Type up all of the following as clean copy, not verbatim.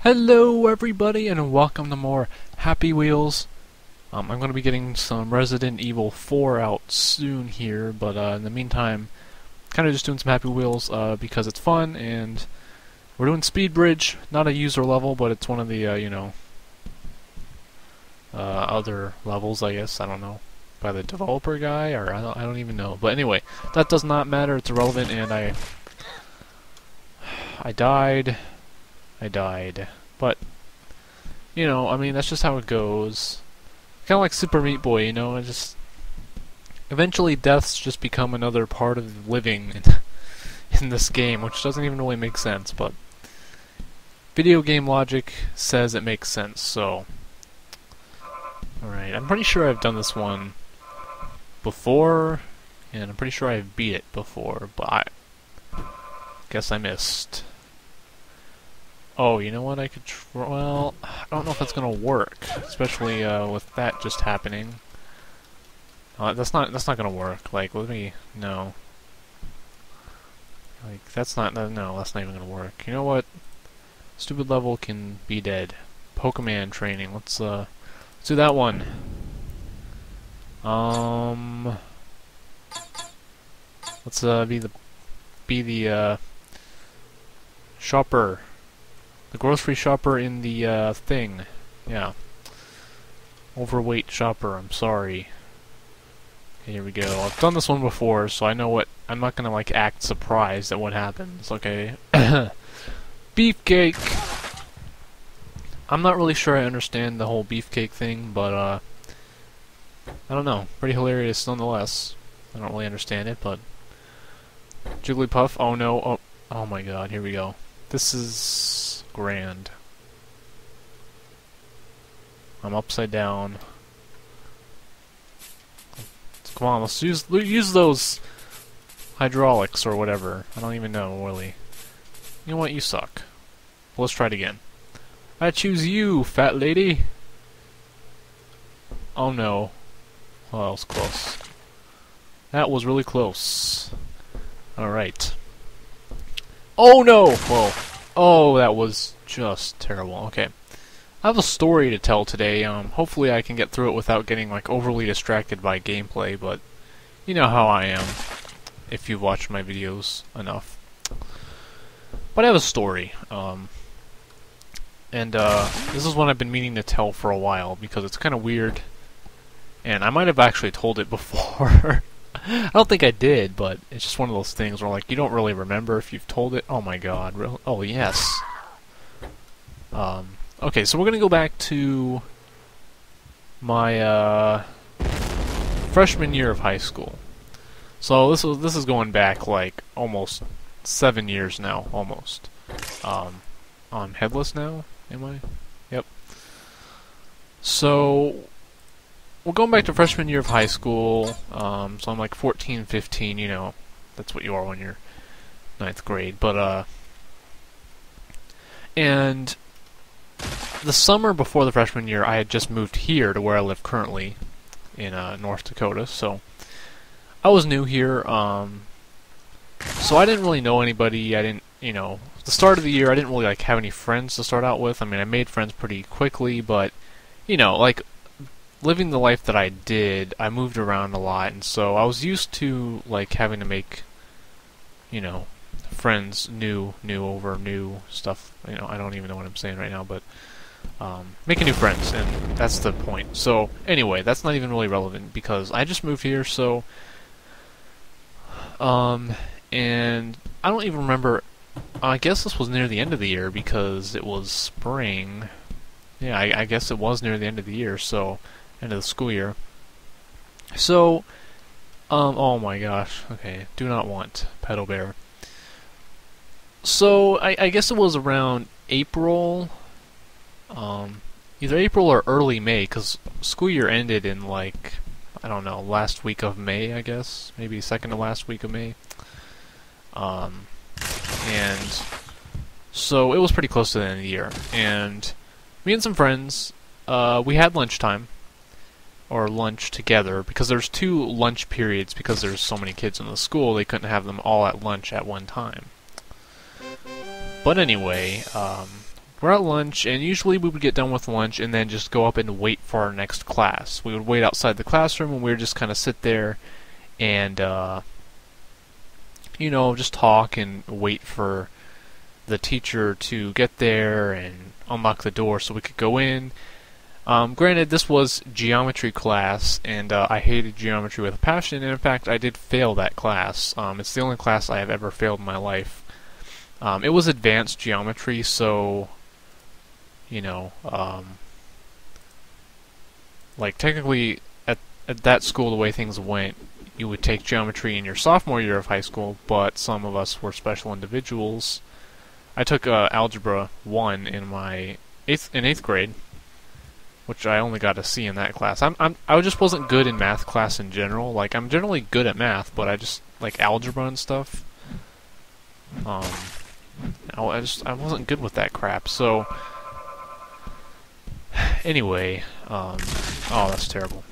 Hello everybody and welcome to more Happy Wheels. I'm going to be getting some Resident Evil 4 out soon here, but in the meantime, kind of just doing some Happy Wheels because it's fun, and we're doing Speed Bridge, not a user level, but it's one of the, other levels, I guess, I don't know, by the developer guy, or I don't even know. But anyway, that does not matter, it's irrelevant, and I died. But, you know, I mean, that's just how it goes. Kind of like Super Meat Boy, you know, it just... Eventually deaths just become another part of living in this game, which doesn't even really make sense, but... Video game logic says it makes sense, so... Alright, I'm pretty sure I've done this one before, and I'm pretty sure I've beat it before, but I guess I missed. Oh, you know what? I could well, I don't know if that's gonna work, especially with that just happening. That's not gonna work. Like, let me no. Like, that's not no, that's not even gonna work. You know what? Stupid level can be dead. Pokemon training. Let's do that one. Let's be the shopper. The grocery shopper in the thing. Yeah. Overweight shopper, I'm sorry. Okay, here we go. I've done this one before, so I know what... I'm not gonna, like, act surprised at what happens, okay? Beefcake! I'm not really sure I understand the whole beefcake thing, but, I don't know. Pretty hilarious nonetheless. I don't really understand it, but... Jigglypuff, oh no, oh my god, here we go. This is... grand. I'm upside down. Come on, let's use those hydraulics or whatever. I don't even know, really. You know what? You suck. Well, let's try it again. I choose you, fat lady. Oh no. Oh, that was close. That was really close. Alright. Oh no! Whoa. Oh, that was just terrible. Okay. I have a story to tell today. Hopefully I can get through it without getting, like, overly distracted by gameplay, but you know how I am, if you've watched my videos enough. But I have a story, and this is one I've been meaning to tell for a while, because it's kind of weird, and I might have actually told it before. I don't think I did, but it's just one of those things where, like, you don't really remember if you've told it. Oh my god, really? Oh, yes. Okay, so we're gonna go back to my, freshman year of high school. So this is going back, like, almost 7 years now, almost. I'm headless now, am I? Yep. So... we're going back to freshman year of high school, so I'm like 14, 15, you know, that's what you are when you're 9th grade, but, and the summer before the freshman year, I had just moved here to where I live currently, in, North Dakota, so I was new here, so I didn't really know anybody. I didn't, you know, the start of the year, I didn't really, like, have any friends to start out with. I mean, I made friends pretty quickly, but, you know, like, living the life that I did, I moved around a lot, and so I was used to, like, having to make, you know, friends, new stuff. You know, I don't even know what I'm saying right now, but making new friends, and that's the point. So anyway, that's not even really relevant because I just moved here, so and I don't even remember. I guess this was near the end of the year because it was spring. Yeah, I guess it was near the end of the year, so. End of the school year. So, oh my gosh, okay, do not want Pedal Bear. So, I guess it was around April, either April or early May, because school year ended in, like, I don't know, last week of May, I guess, maybe second to last week of May. And so it was pretty close to the end of the year, and me and some friends, we had lunchtime. Or lunch together, because there's 2 lunch periods because there's so many kids in the school, they couldn't have them all at lunch at one time. But anyway, we're at lunch, and usually we would get done with lunch and then just go up and wait for our next class. We would wait outside the classroom, and we would just kind of sit there and, you know, just talk and wait for the teacher to get there and unlock the door so we could go in. Granted, this was geometry class, and I hated geometry with a passion, and in fact, I did fail that class. It's the only class I have ever failed in my life. It was advanced geometry, so, you know, like technically at that school, the way things went, you would take geometry in your sophomore year of high school, but some of us were special individuals. I took Algebra 1 in my 8th grade, which I only got a C in that class. I just wasn't good in math class in general. Like, I'm generally good at math, but I just, like, algebra and stuff, I wasn't good with that crap, so anyway, oh, that's terrible.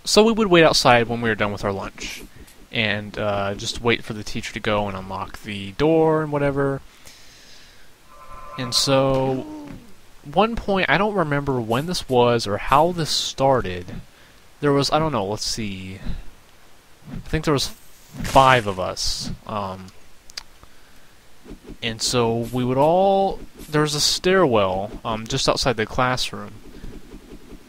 So we would wait outside when we were done with our lunch, and just wait for the teacher to go and unlock the door and whatever. And so, one point, I don't remember when this was or how this started. There was, I don't know, let's see, I think there was 5 of us, and so we would all, there was a stairwell just outside the classroom,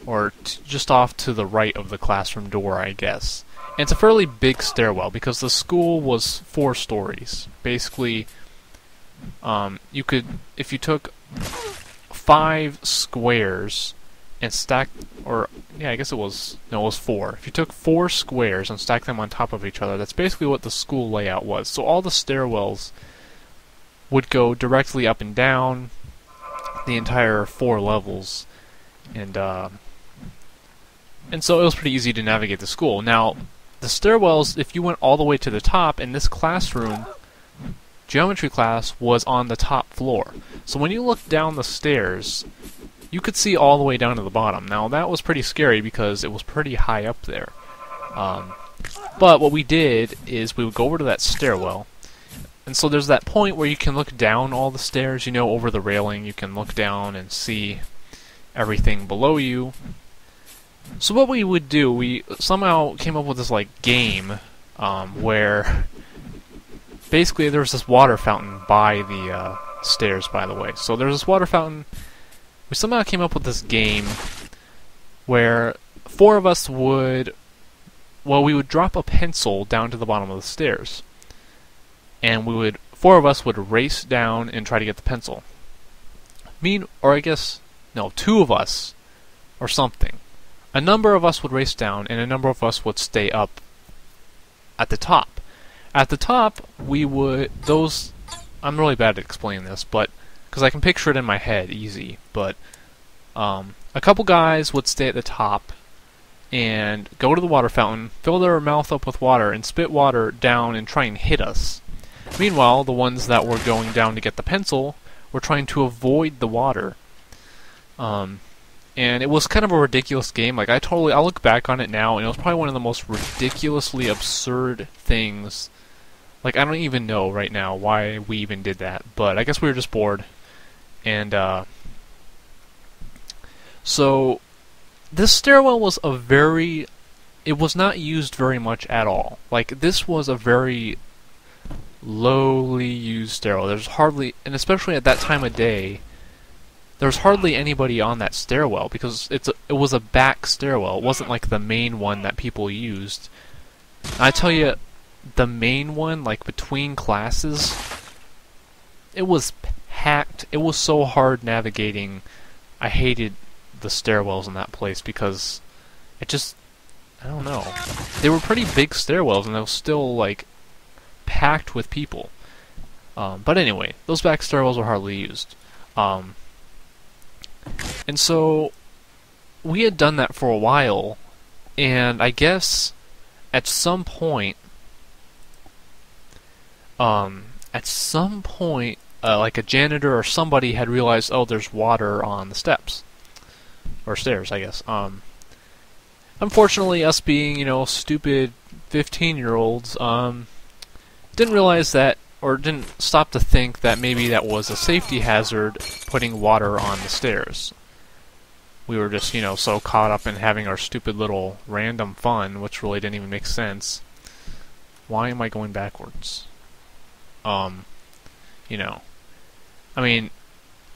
or just off to the right of the classroom door, I guess. And it's a fairly big stairwell because the school was 4 stories. Basically, you could, if you took 5 squares and stacked, or yeah, I guess it was 4. If you took 4 squares and stacked them on top of each other, that's basically what the school layout was. So all the stairwells would go directly up and down the entire 4 levels, and so it was pretty easy to navigate the school. Now, the stairwells, if you went all the way to the top, in this classroom, geometry class was on the top floor. So when you looked down the stairs, you could see all the way down to the bottom. Now, that was pretty scary because it was pretty high up there. But what we did is we would go over to that stairwell, and so there's that point where you can look down all the stairs, you know, over the railing. You can look down and see everything below you. So what we would do, we somehow came up with this, like, game where basically there was this water fountain by the stairs, by the way. So there's this water fountain. We somehow came up with this game where 4 of us would, well, we would drop a pencil down to the bottom of the stairs. And 4 of us would race down and try to get the pencil. Or I guess, no, 2 of us, or something. A number of us would race down, and a number of us would stay up at the top. At the top, we would, I'm really bad at explaining this, but, because I can picture it in my head, easy, but, a couple guys would stay at the top, and go to the water fountain, fill their mouth up with water, and spit water down and try and hit us. Meanwhile, the ones that were going down to get the pencil were trying to avoid the water. And it was kind of a ridiculous game. Like, I look back on it now, and it was probably one of the most ridiculously absurd things. Like, I don't even know right now why we even did that, but I guess we were just bored. And, so, this stairwell was it was not used very much at all. Like, this was a very lowly used stairwell. There's hardly, and especially at that time of day, there's hardly anybody on that stairwell because it was a back stairwell. It wasn't like the main one that people used. I tell you, the main one, like between classes, it was packed. It was so hard navigating. I hated the stairwells in that place because it just, I don't know. They were pretty big stairwells, and they were still like packed with people. But anyway, those back stairwells were hardly used. And so we had done that for a while, and I guess at some point, like a janitor or somebody had realized, oh, there's water on the steps. Or stairs, I guess. Unfortunately, us being, stupid 15-year-olds, didn't realize that or didn't stop to think that maybe that was a safety hazard, putting water on the stairs. We were just, so caught up in having our stupid little random fun, which really didn't even make sense. Why am I going backwards? I mean,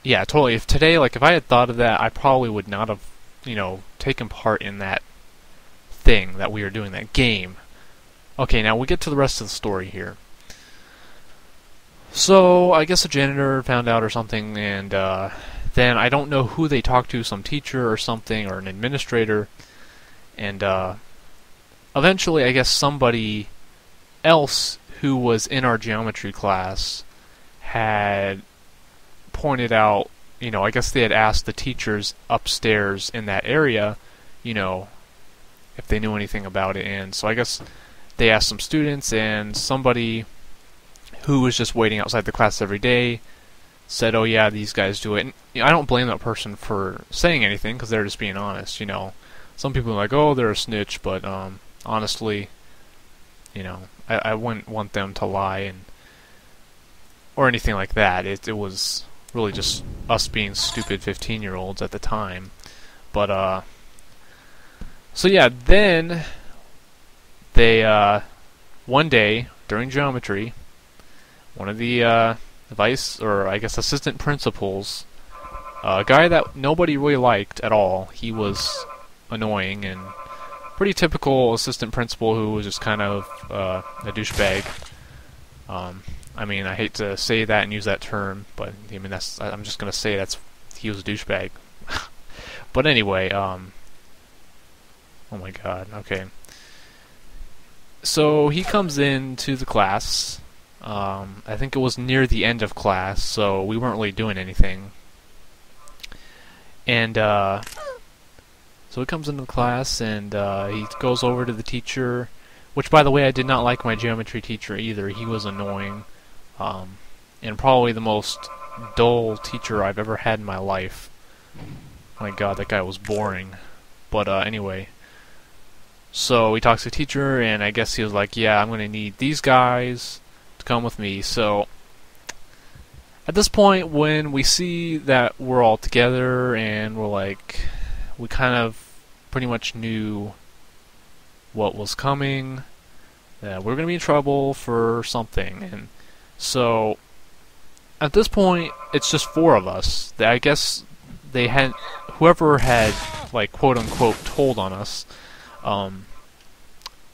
yeah, totally. If today, if I had thought of that, I probably would not have, taken part in that thing that we were doing, that game. Okay, now we get to the rest of the story here. So, I guess a janitor found out or something, and then I don't know who they talked to, some teacher or something, or an administrator, and eventually I guess somebody else who was in our geometry class had pointed out, I guess they had asked the teachers upstairs in that area, if they knew anything about it, and so I guess they asked some students, and somebody who was just waiting outside the class every day said, oh yeah, these guys do it. And I don't blame that person for saying anything, because they're just being honest, Some people are like, oh, they're a snitch, but honestly, I wouldn't want them to lie and or anything like that. It was really just us being stupid 15-year-olds at the time. But so yeah, then they one day during geometry, one of the vice, or I guess assistant principals, a guy that nobody really liked at all. He was annoying and pretty typical assistant principal who was just kind of a douchebag. I mean, I hate to say that and use that term, but I mean I'm just gonna say he was a douchebag. But anyway, oh my god, okay. So he comes into the class. I think it was near the end of class, so we weren't really doing anything. And so he comes into the class, and he goes over to the teacher, which, by the way, I did not like my geometry teacher either. He was annoying, and probably the most dull teacher I've ever had in my life. My god, that guy was boring. But anyway, so he talks to the teacher, and I guess he was like, yeah, I'm going to need these guys to come with me. So at this point, when we see that we're all together, and we're like, we kind of pretty much knew what was coming, that we're going to be in trouble for something. And so at this point, it's just four of us. I guess they had, whoever had, like, quote unquote told on us,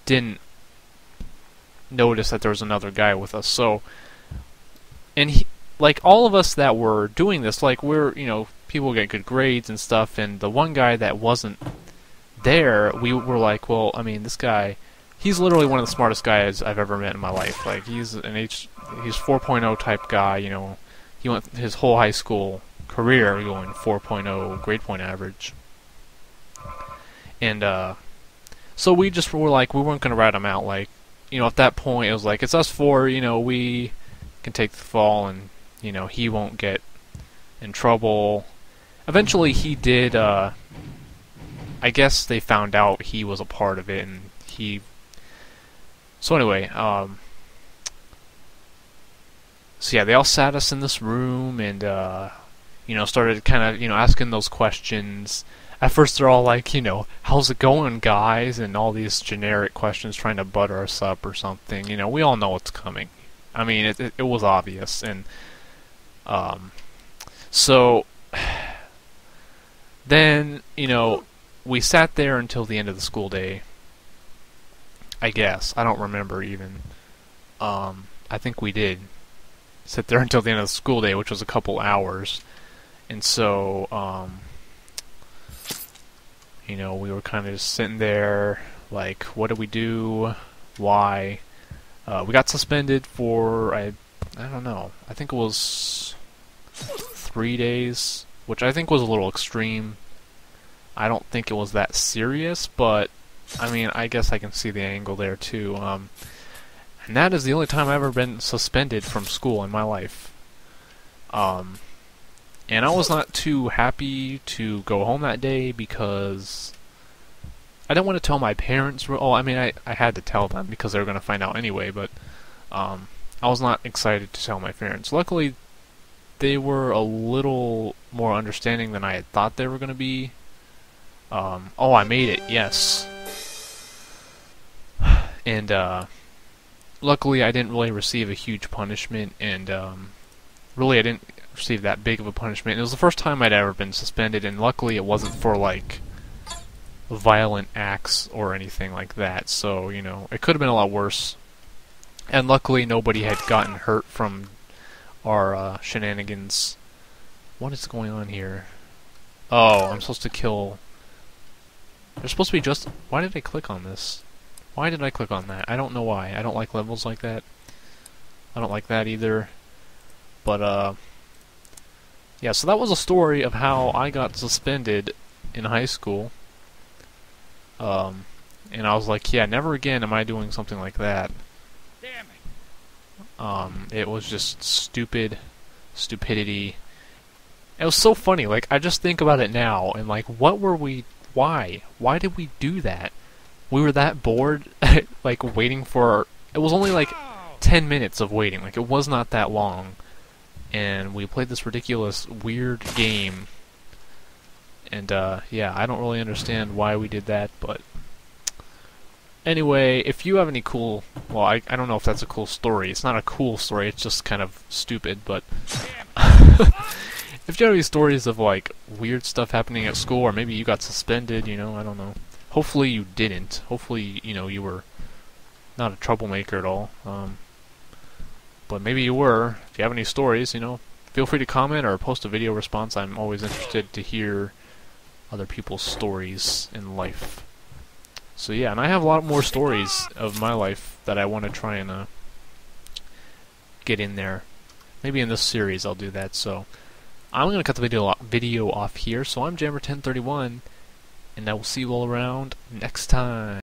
didn't notice that there was another guy with us. So, and he, like, all of us that were doing this, like, we're, people get good grades and stuff, and the one guy that wasn't there, we were like, well, I mean, this guy, he's literally one of the smartest guys I've ever met in my life. Like, he's 4.0 type guy, he went his whole high school career going 4.0 grade point average. And so we just were like, we weren't going to rat him out. Like, at that point, it was like, it's us four, we can take the fall, and, he won't get in trouble. Eventually, he did, I guess they found out he was a part of it, and he... So anyway, so yeah, they all sat us in this room, and, started kind of, asking those questions. At first, they're all like, how's it going, guys? And all these generic questions trying to butter us up or something. We all know what's coming. I mean, it was obvious. And so then, we sat there until the end of the school day. I guess. I don't remember even. I think we did sit there until the end of the school day, which was a couple hours. And so, we were kind of just sitting there, like, what do we do? Why? We got suspended for, I don't know, I think it was 3 days, which I think was a little extreme. I don't think it was that serious, but, I mean, I guess I can see the angle there, too. And that is the only time I've ever been suspended from school in my life. And I was not too happy to go home that day because I didn't want to tell my parents. Oh, I mean, I had to tell them because they were going to find out anyway, but I I was not excited to tell my parents. Luckily, they were a little more understanding than I had thought they were going to be. Oh, I made it, yes. And, luckily I didn't really receive a huge punishment, and, really I didn't receive that big of a punishment. It was the first time I'd ever been suspended, and luckily it wasn't for, like, violent acts or anything like that, so, you know, it could have been a lot worse. And luckily nobody had gotten hurt from our, shenanigans. What is going on here? Oh, I'm supposed to kill... There's supposed to be just... Why did I click on this? Why did I click on that? I don't know why. I don't like levels like that. I don't like that either. But, yeah, so that was a story of how I got suspended in high school. And I was like, yeah, never again am I doing something like that. Damn it. It was just stupidity. It was so funny, like, I just think about it now, and like, what were we... Why? Why did we do that? We were that bored, like, waiting for... It was only, like, 10 minutes of waiting. Like, it was not that long. And we played this ridiculous, weird game. And, yeah, I don't really understand why we did that, but... Anyway, if you have any cool... Well, I don't know if that's a cool story. It's not a cool story, it's just kind of stupid, but... If you have any stories of, like, weird stuff happening at school, or maybe you got suspended, you know, I don't know. Hopefully you didn't. Hopefully, you know, you were not a troublemaker at all. But maybe you were. If you have any stories, you know, feel free to comment or post a video response. I'm always interested to hear other people's stories in life. So yeah, and I have a lot more stories of my life that I want to try and get in there. Maybe in this series I'll do that, so... I'm going to cut the video off here, so I'm Jammer1031, and I will see you all around next time.